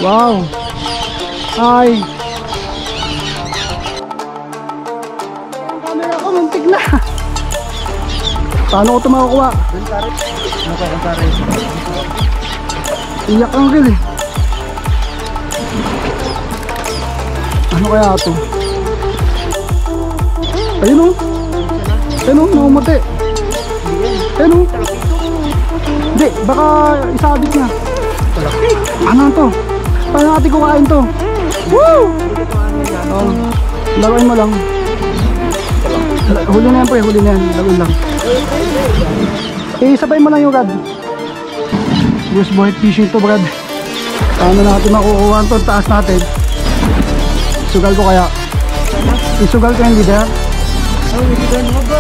Wow. Hi. Ang camera ko muntik na. Paano ko ito makakuha? Iyak ang gil eh. Ano kaya ito? Ayun o. Ayun o, namumati. Ayun o. Hindi, baka isabit niya. Ano to? Paano natin kukain to? Woo! Laruin mo lang. Huli na yan po eh, huli na yan. Laruin lang. Sabay mo lang yung rad. Bruce Boyd fishing to, Brad. Paano natin makukuha ito? Taas natin. Isugal ko kaya. Isugal ko yung leader. Oh, leader mo, bro.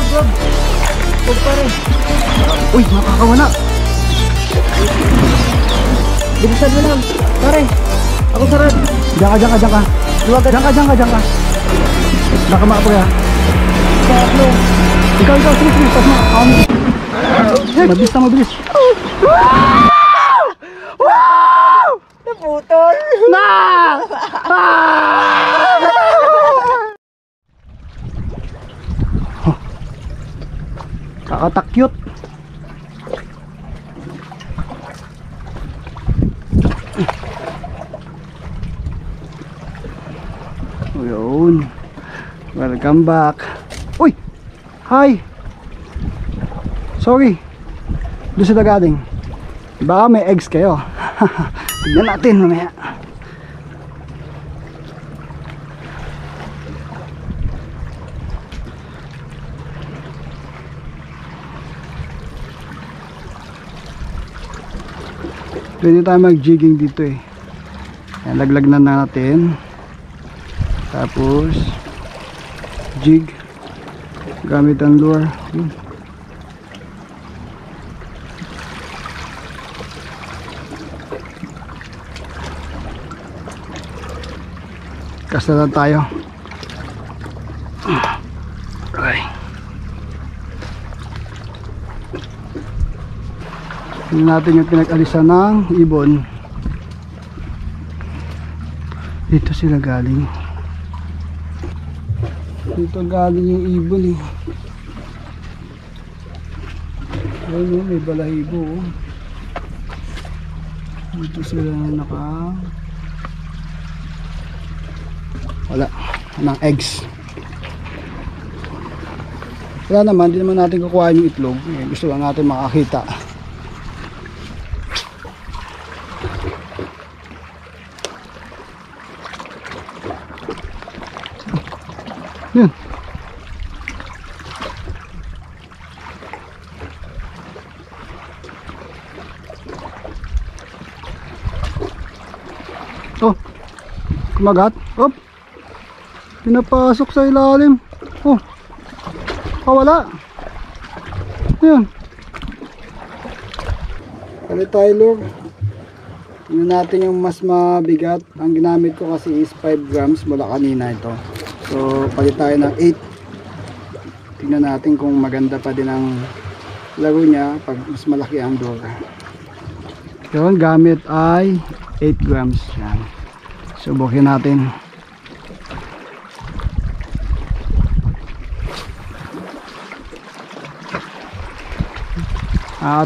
Huwag pa rin. Uy, makakawala. Bilisan mo lang. Pare, ako sarad. Diyan ka. Diyan ka. Baka makapura. Saklo. Ikaw, sige, pas mo. Mabilis. Wow! Naputol. Na! Kakatakyot. Yun. Welcome back. Uy! Hi! Sorry. Doon sila galing. Baka may eggs kayo. Tignan natin mamaya. Pwede tayo mag-jigging dito eh. Ayan, laglag na natin. Tapos jig gamit ang lure. Kasta na tayo. Okay. Tingnan natin yung pinag-alisan ng ibon. Dito sila galing. Dito galing yung ibon eh. Ayun oh, may balahibo oh. Dito sila wala ng eggs. Wala naman, hindi naman natin kukuha yung itlog eh, gusto lang natin makakita. Yun. Oh, kumagat. Oh, pinapasok sa ilalim. Oh, wala. Yun. Kali Tyler. Tingnan natin yung mas mabigat. Ang ginamit ko kasi is 5 grams mula kanina ito. So palit tayo ng 8. Tingnan natin kung maganda pa din ang laro niya pag mas malaki ang lure. Yung gamit ay 8 grams. Yan. Subukin natin.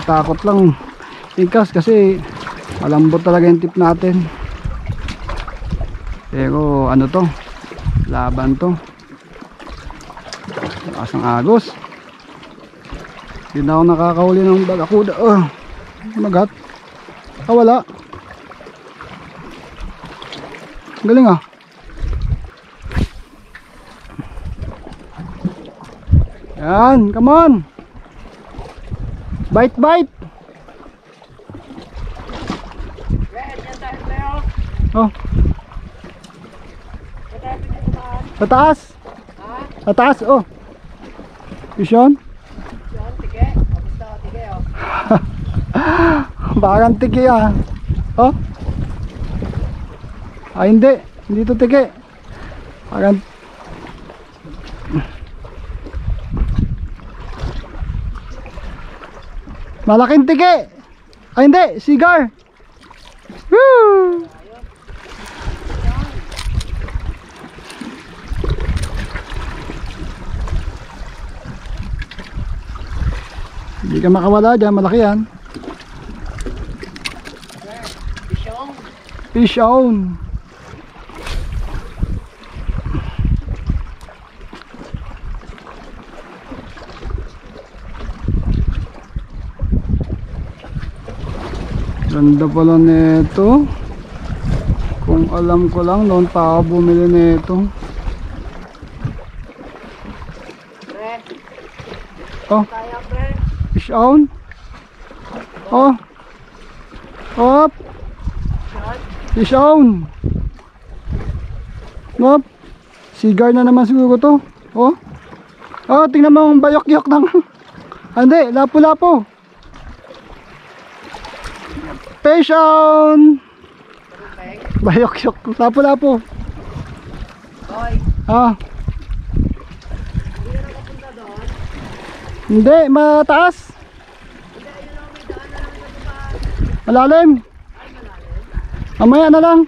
Takot lang tingkas kasi malambot talaga yung tip natin. Pero ano to? Laban to. Lakas ng agos. Hindi na ako nakakahuli ng bagakuda. Magat. Wala. Galing ah. Yan, come on. Bite. Oh. Tataas. Tataas, oh. Yun. Tige. Kamusta ka, tige, oh. Bakang tige ah. Oh. Hindi. Hindi to tige. Bakang malaking tige. Ay hindi, sigar. Woo! Hindi ka makawala dyan, malaki yan. Fish on. Ganda pala nito. Kung alam ko lang, noon pa ako bumili nito. Oh, fish on. Oh, op. Fish on. Nop. Sigar na naman siguro to. Oh. Oh, tingnan mo ang bayok-yok ng. Hindi, lapo-lapo. Fish on. Bayok-yok, lapo-lapo. Ah. Hindi, mataas. Malalim. Mamaya na lang.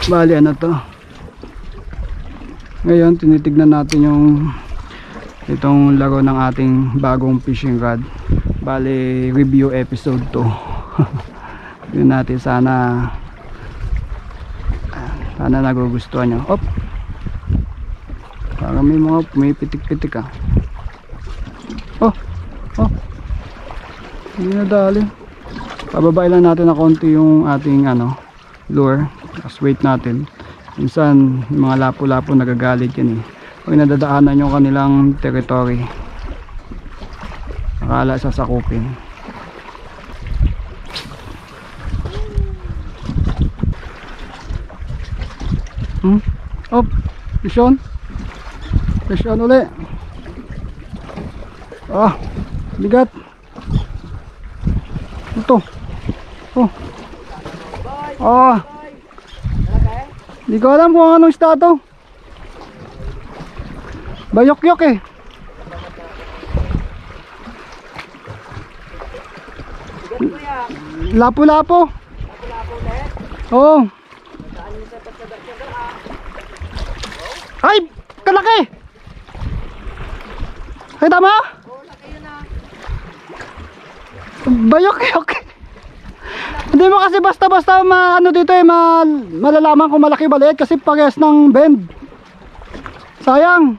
Bali ano to. Ngayon tinitignan natin yung itong laro ng ating bagong fishing rod. Bali review episode 2. Yun natin, sana nagugustuhan nyo. Op. Parang may pitik-pitik ah. Oh. Oh. Hindi na dali. Pababain lang natin na konti yung ating lure. Tapos wait natin. Minsan yung mga lapo-lapo nagagalit yan eh. Pag nadadaanan yung kanilang territory, akala sasakupin. Op, fish on. Fish on uli. Ah, bigat. Ito. Oh. Ah. Hindi ko alam kung anong isda to. Bayok-yok eh. Lapo-lapo. Oh. Ay, kalaki. Ay, tama? Bayok-yok. Hindi mo kasi basta-basta dito eh, malalaman kung malaki baliit kasi parehas ng bend. Sayang.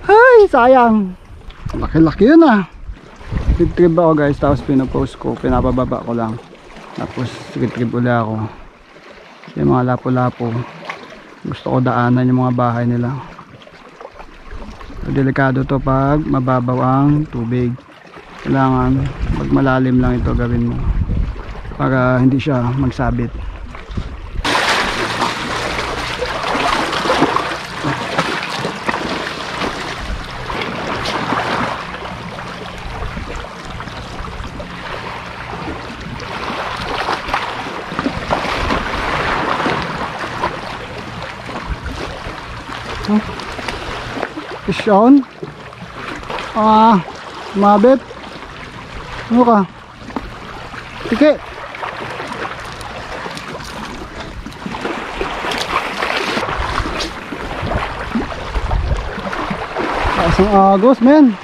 Ay, sayang. Laki-laki yun ah. Retrieve ako guys, tapos pinopost ko, pinapababa ko lang. Tapos retrieve ulit ako. Yung mga lapo-lapo, gusto ko daanan yung mga bahay nila. Delikado to pag mababaw ang tubig. Kailangan pag malalim lang ito gawin mo para hindi siya magsabit. Fish on. Ah, mabit. Ano ka? Tike. Asang agos, men.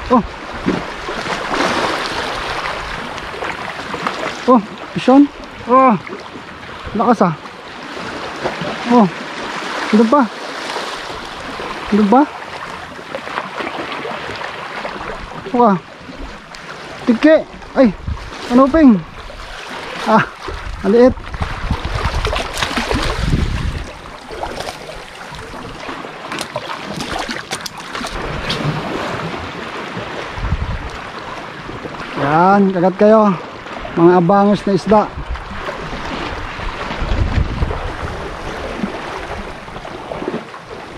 Oh. Oh, fish on. Oh. Lakas ah. Oh. Ano ba? Ano ba? Wah, tike. Ay, ano ping? Ah, maliit. Yan, kagat kayo. Mga abangos na isda.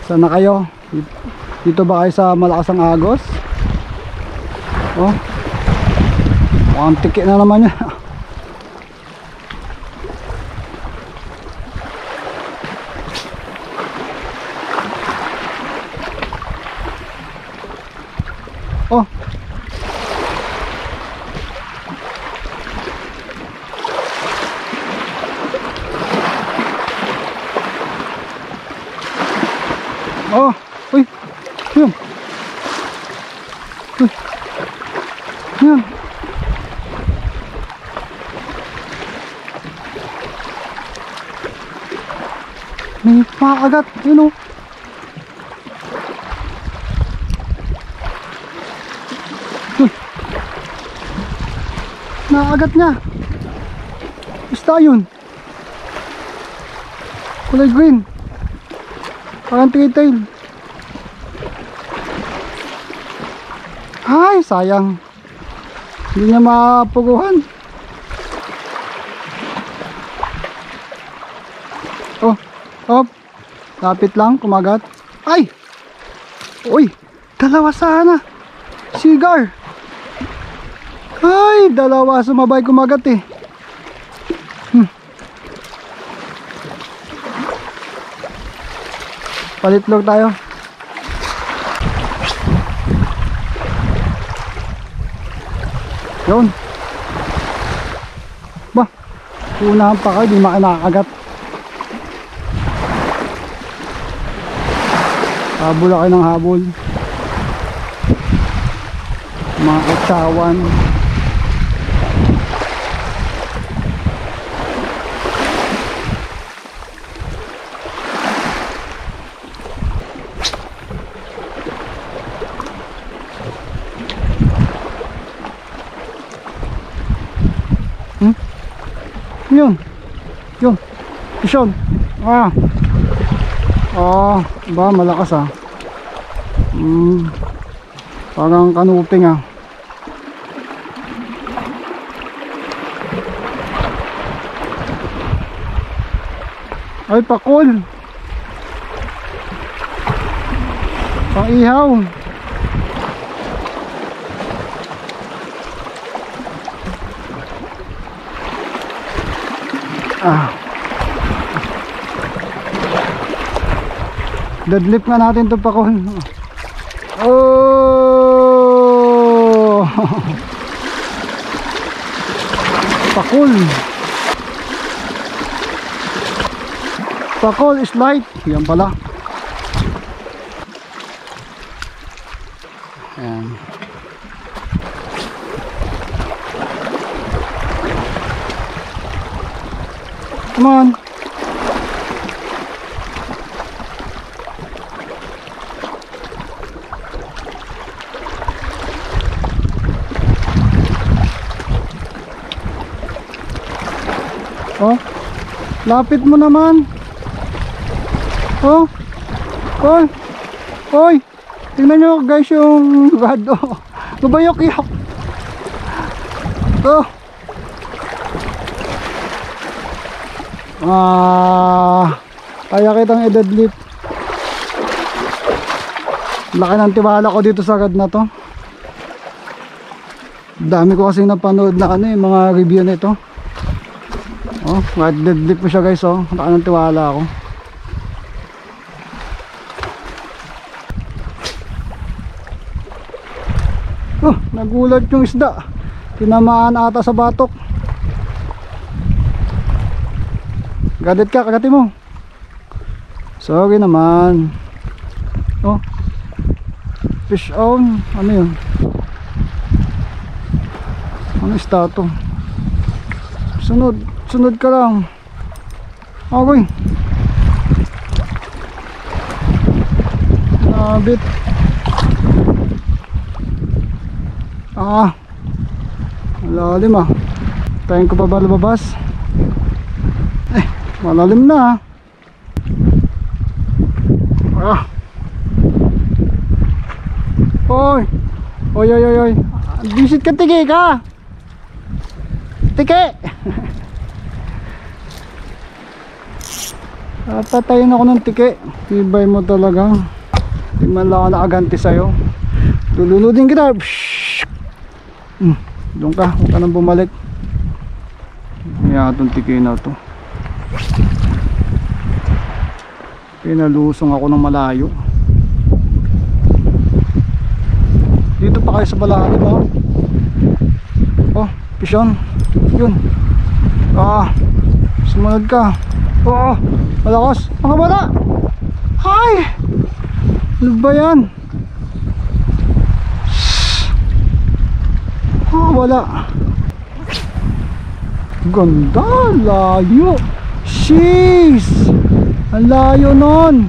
Sana kayo? Dito ba kayo sa malakas ang agos? Oh, mukhang tiki na naman yan. Oh. Oh, uy. Yun. Uy. Yun. May pakagat, yun oh. Uy. Nakagat niya. Basta yun. Kulay green. Parang three-tail. Ay, sayang. Hindi niya mapuguhan. Oh, hop. Lapit lang, kumagat. Ay! Uy, dalawa sana. Cigar. Ay, dalawa sumabay kumagat eh. Palitlog tayo. Yun. Bah, unahan pa kayo, di makakagat. Habol kayo ng habol. Mga katsawan. Yun. Yun. Isyon. Ah. Oh, ba malakas ah. Parang kanuping ah. Ay, pakul. Pang ihaw. Ah. Deadlift nga natin ito pakul. Oh. Pakul. Pakul is light. Yan pala. Ayan. Come on. Oh, lapit mo naman. Oh, oy, oy, tingnan nyo guys yung rod. Oh, lubayok-yok. Oh. Kaya kitang i-deadlift. Laki ng tiwala ko dito sa rod na to. Dami ko kasi napanood na mga review nito. Oh, kahit deadlift mo siya guys, oh. Laki ng tiwala ako. Oh, nagulat yung isda. Tinamaan ata sa batok. Gadet ka, kagati mo. Sorry naman. Oh, fish on. Ano yun? Ano isda to? Sunod ka lang. Okay. Nabit. Malalim ah. Tayo ko pa ba lumabas? Malalim na. Oy. Oy oy oy oy. Bisit ka, tiki ka. Tiki. Tatayin ako ng tiki. Tibay mo talaga. Tingnan lang ako nakaganti sa'yo. Lulunodin kita. Doon ka. Huwag ka nang bumalik. Kaya itong tiki na to. Pinalusong ako ng malayo. Dito pa kayo sa balahan mo. Oh, pisyon. Yun. Sumunod ka. Oo, malakas. Mga bala. Ay, ano ba yan? Wala. Ganda, layo. Sheesh, ang layo nun.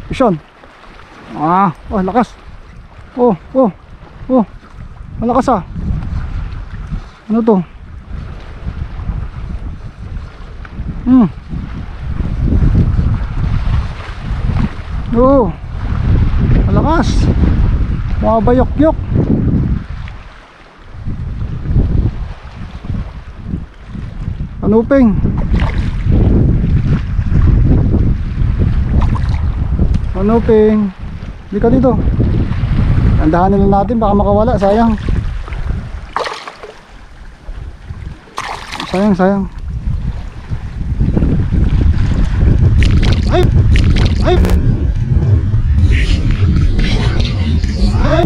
Pisyon. Lakas. Malakas ah. Ano to? Malakas. Mga bayok-yok. Kanuping. Hindi ka dito. Andahanin lang natin, baka makawala. Sayang. Ay,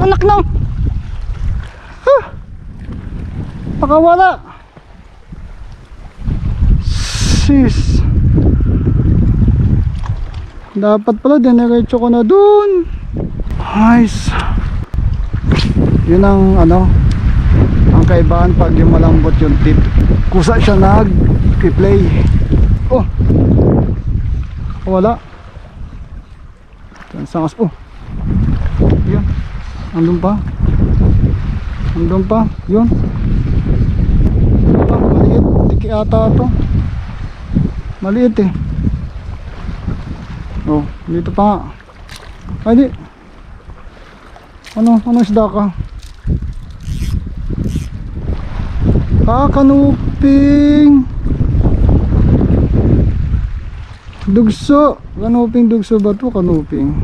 anak na. Makawala. Sis. Dapat pala dinerecho ko na dun. Nice. Yun ang ang kaibahan pag yung malambot yung tip. Kusa siya nag-play. Wala. Sangas. Yun. Andun pa. Yun. Maliit. Tiki ata ito. Maliit eh. Dito pa nga. Ay di. Ano isda ka? Kanuping. Dugso. Kanuping dugso ba ito? Kanuping.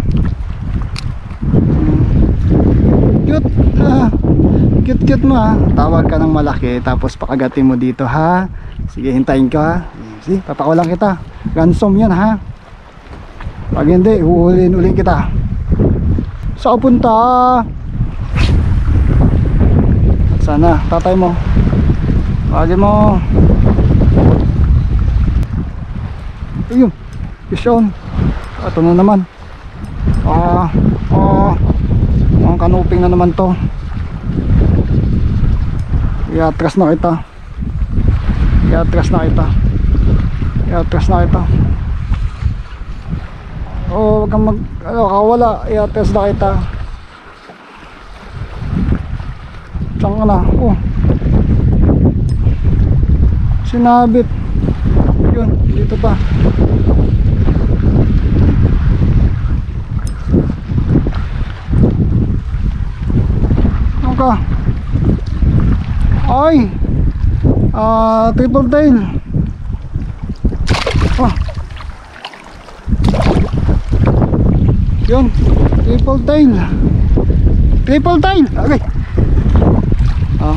Cute. Cute mo ha. Tawag ka ng malaki tapos pakagatin mo dito ha. Sige, hintayin ka ha. Sige, papakulang kita. Ransom yan ha. Pag hindi, uulin kita. Saan punta? Sana, tatay mo. Pagin mo. Ayun, pisyon. Ito na naman. Ang kanuping na naman to. Iatras na kita. Huwag kang kawala. Iatras na kita. Saan ka na? Sinabit. Yun, dito pa. Ka. Ay, triple tail. Yun, triple tail. Okay.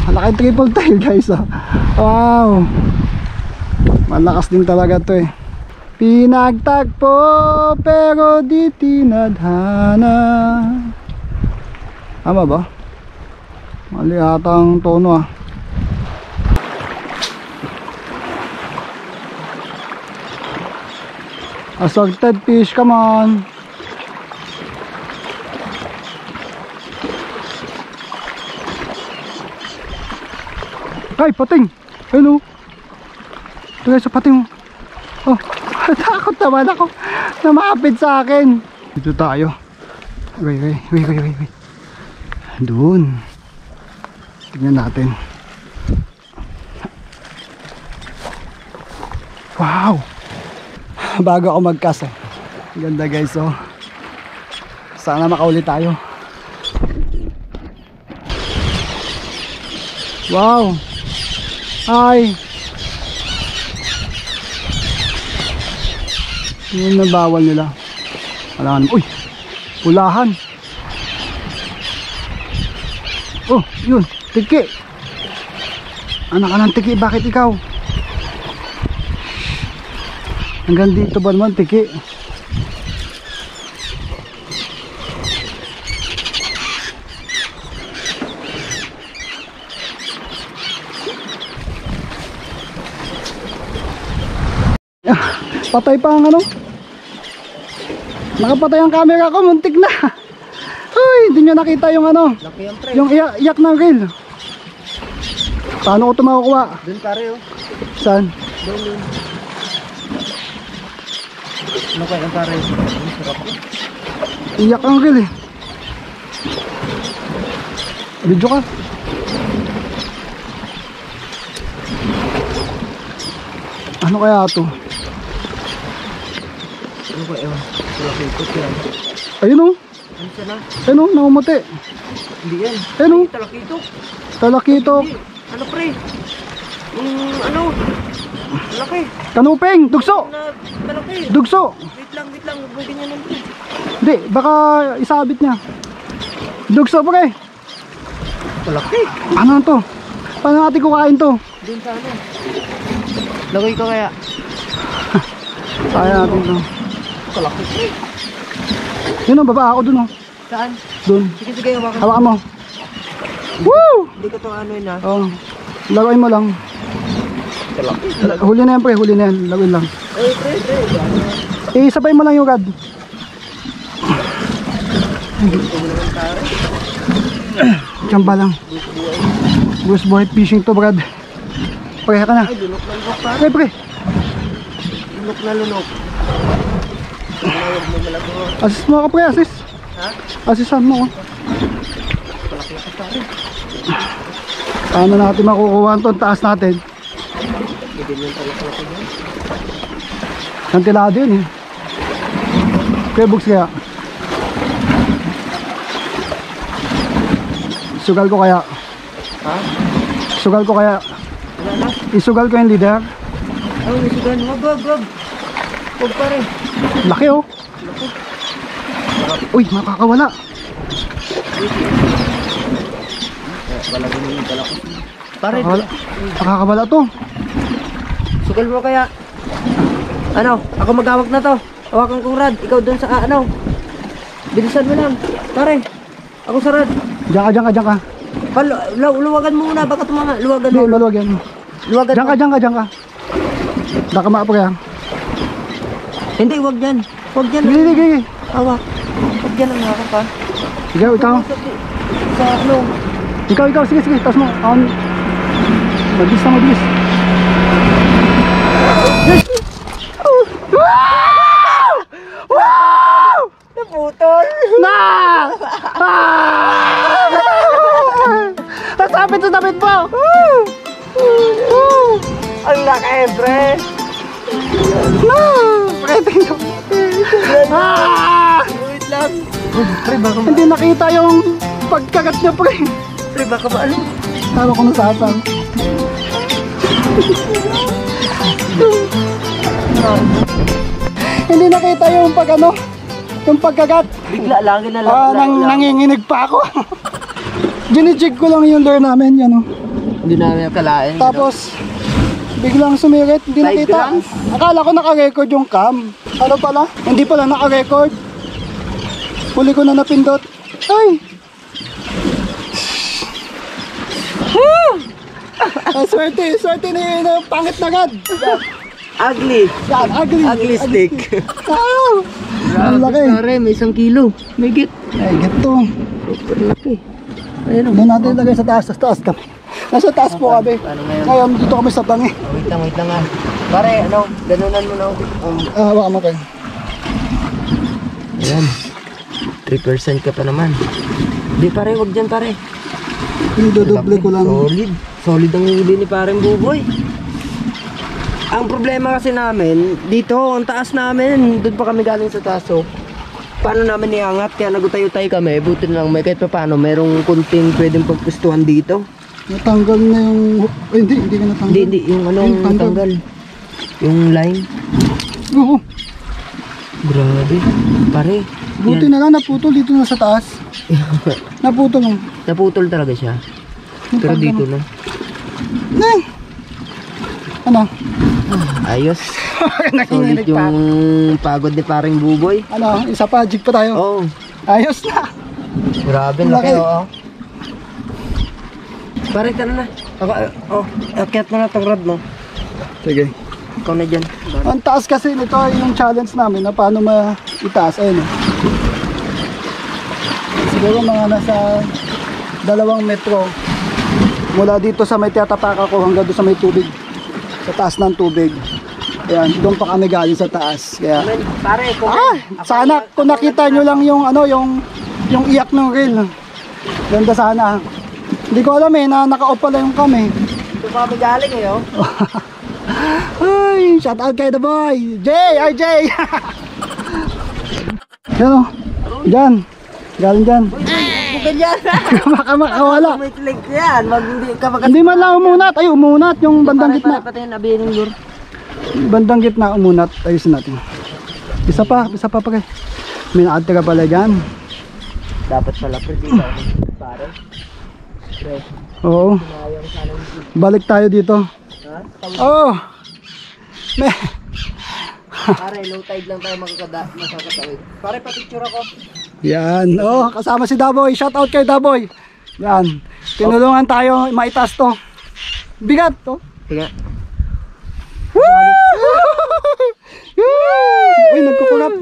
Malaki triple tail guys. Wow, malakas din talaga to eh. Pinagtagpo pero di tinadhana. Tama ba? Mali atang tono ah. Assorted fish, come on. Ay, pating. Hello. Ito guys, sa pating. Takot naman ako na maapit sa akin. Dito tayo. Wait. Doon. Tingnan natin. Wow. Bago ako mag-cast eh. Ganda guys oh. Sana makauli tayo. Wow. Ay. Yun na bawal nila. Wala naman. Uy. Pulahan. Oh, yun. Tiki. Anak ka ng tiki, bakit ikaw? Hanggang dito ba naman tiki? Patay pa ang ano. Nakapatay ang camera ko, muntik na. Ay, hindi nyo nakita yung ano. Laki yan, pre. Yung iyak ng reel. Paano ko ito makukuha? Doon, pare, oh. Saan? Doon. Ano kaya ang pare? Ang sarap ko. Iyak ang reel eh. Video ka. Ano kaya ito? Ano kaya? Laki ito yan. Ayun o. Ano siya na? Ayun o, namumati. Hindi yan. Ayun o. Ay, talaki ito. Talakito. Hindi. Ano, pre? Ano? Laki. Kanuping. Dugso. Malaki. Dugso. Wait lang. Huwag mo ganyan lang, pre. Hindi, baka isabit niya. Dugso pre. Malaki. Ano to? Paano natin kukain to? Doon sa ano? Lagay ko kaya. Kaya natin to. Kalaki, pre. Yun o, baba ako dun o. Saan? Dun. Sige, hawakan. Hawakan mo. Woo! Hindi ko itong ano yun, ha? Oh, lagay mo lang. Kalaki. Huli na yan pre, huli na yan. Lagay lang. Ay, pre. Sabay mo lang yung rad. Tsamba lang. Bruce Boy fishing to brad. Pareha ka na. Ay, lunok na lunok, pare. Pre. Lunok na lunok. Huwag mo malago. Assist mo ako pre, assist. Ha? Assistan mo. Kalaki ka, pare. Paano natin makukuha ito? Taas natin. Hindi ganyan pala kalaki yan. Kantilado yun eh. Kaya bugs kaya. Sugal ko kaya. Ha? Sugal ko kaya. Wala na? Isugal ko yung leader. Ay, nisugan. Wag. Huwag, pare. Laki oh. Uy, makakawala. Wala ganyan pala ko. Pare, Makakawala to. sugal mo kaya. Ano? Ako maghawak na to. Hawakan kong rad. Ikaw dun sa ano. Bilisan mo lang. Pare. Ako sa rad. Diyan ka. Luwagan mo muna. Baka tumanga. Luwagan Hindi, mo. maluwag yan. Luwagan mo. Diyan ka. Baka maapag yan. Hindi, wag dyan. Wag dyan. Sige. Hawak. Wag dyan ang hawak pa. Sige, ikaw. Sa ano. Ikaw. Sige. Taas mo. Mabilis na. Wow! Naputol. Na! Tapit po! Ang laki, pre. Wait lang. Pre, baka Hindi nakita yung pagkagat niya pre. Pre, baka ba ano? Tama ko nasasang. Hindi nakita yung yung pagkagat. Bigla lang, Nanginginig pa ako. Ginijig ko lang yung lure namin, yan o. Hindi namin akalain. Tapos, biglang sumirit, hindi Side nakita. grams? Akala ko naka-record yung cam. Ano pala? Hindi pala naka-record. Huli ko na napindot. Ay! Swerte ni pangit na gad. Ugly. Yan, Ugly stick. Ah! Ang laki. Pare, may 1 kilo. May git. Ay, gato. Super laki. Ayun o. Doon natin ilagay sa taas kami. Nasa taas po kami. Paano ngayon? Ngayon, dito kami sa tangi. Wait lang ah. Pare, ano, ganunan mo na ako. Hawakan mo kayo. Ayan. 3% ka pa naman. Di pare, wag dyan pare. Dodoble ko lang. Solid ang huli ni pareng Buboy. Ang problema kasi namin, dito, ang taas namin, doon pa kami galing sa taas, so paano namin iangat, kaya nagutay-utay kami, buti na lang may kahit pa paano, merong kunting pwedeng pagpustuhan dito. Natanggal na yung... hindi ka natanggal. Hindi, yung ano, Yung tanggal. natanggal. Yung line. Oo. Grabe. Pare, Buti na lang naputol dito na sa taas. Naputol lang. naputol talaga siya. Pero Natanggal dito na. na. Neng! Ano? Ayos. Solid Nakinginig pa. yung pagod ni pareng Buboy. Ano? Isa pa, jig pa tayo. Oh, Ayos na. grabe Laki. laki oh. Pare ka na. Ako, akyat mo na itong rod mo. Sige. ikaw na dyan. Ang taas kasi nito yung challenge namin na paano itaas. Ayun. Siguro mga nasa 2 metro mula dito sa may tiyatapak ako hanggang doon sa may tubig. Sa taas ng tubig. Ayan, doon pa kami galing sa taas. Kaya, Pare, sana kung nakita nyo lang yung yung iyak ng reel. Ganda sana. Hindi ko alam na naka-off pala yung kami. Ito pa kami galing oh. Ay, shout out kay the boy. RJ. Yan o. Diyan. Galing dyan. Bukid yan. Baka makawala. May click yan. Hindi man lang umunat. Ay, umunat yung bandang gitna. Pati yung nabihin ng lure. Bandang gitna umunat. Ayusin natin. Isa pa pare. May nakatira pala dyan. Dapat pala dito. Pare. Oo. Balik tayo dito. Ha? Oh. May Pare, low tide lang tayo makakatawid. Pare, pa-picture ako. yan. Oh, kasama si Daboy. Shout out kay Daboy. Yan. Tinulungan tayo maitaas to. Bigat to. Sige. Uy, nagkukulap.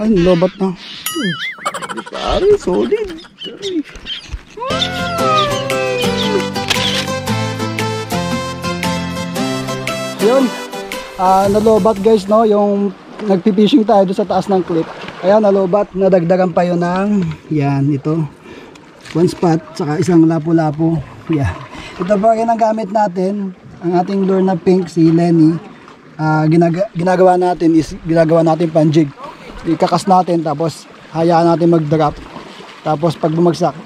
Ay, lobat na. Pare, solid. Yun. Nalobat guys, no, yung nagpipishing tayo doon sa taas ng cliff. Ayan, nalobat, nadagdagan pa yun ng yan, ito 1 spot, saka isang lapu-lapu. Yan. Ito pa rin ang gamit natin, ang ating lure na pink, si Lenny. Ginagawa natin is ginagawa natin panjig. Ikakas natin, tapos hayaan natin mag-drop. Tapos pag bumagsak,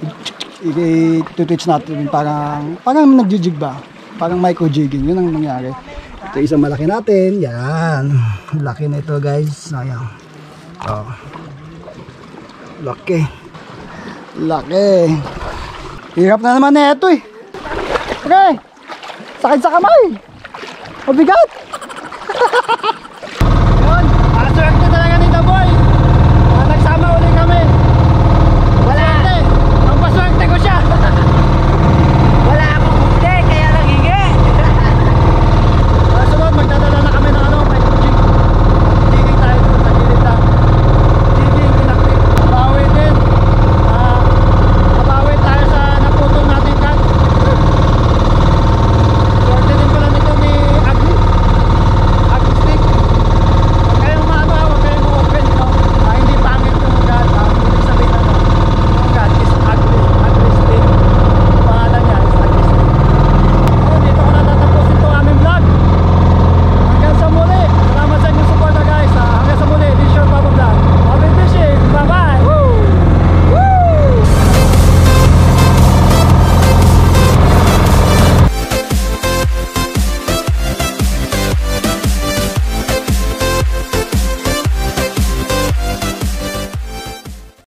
i-twitch natin, parang nag-jig ba? Parang micro-jigging, yun ang nangyari. Ito isang malaki natin. Yan. Laki na ito guys. Ayan. Oh. Laki. Laki. Hirap na naman na ito eh. Okay. Sakit sa kamay. Mabigat.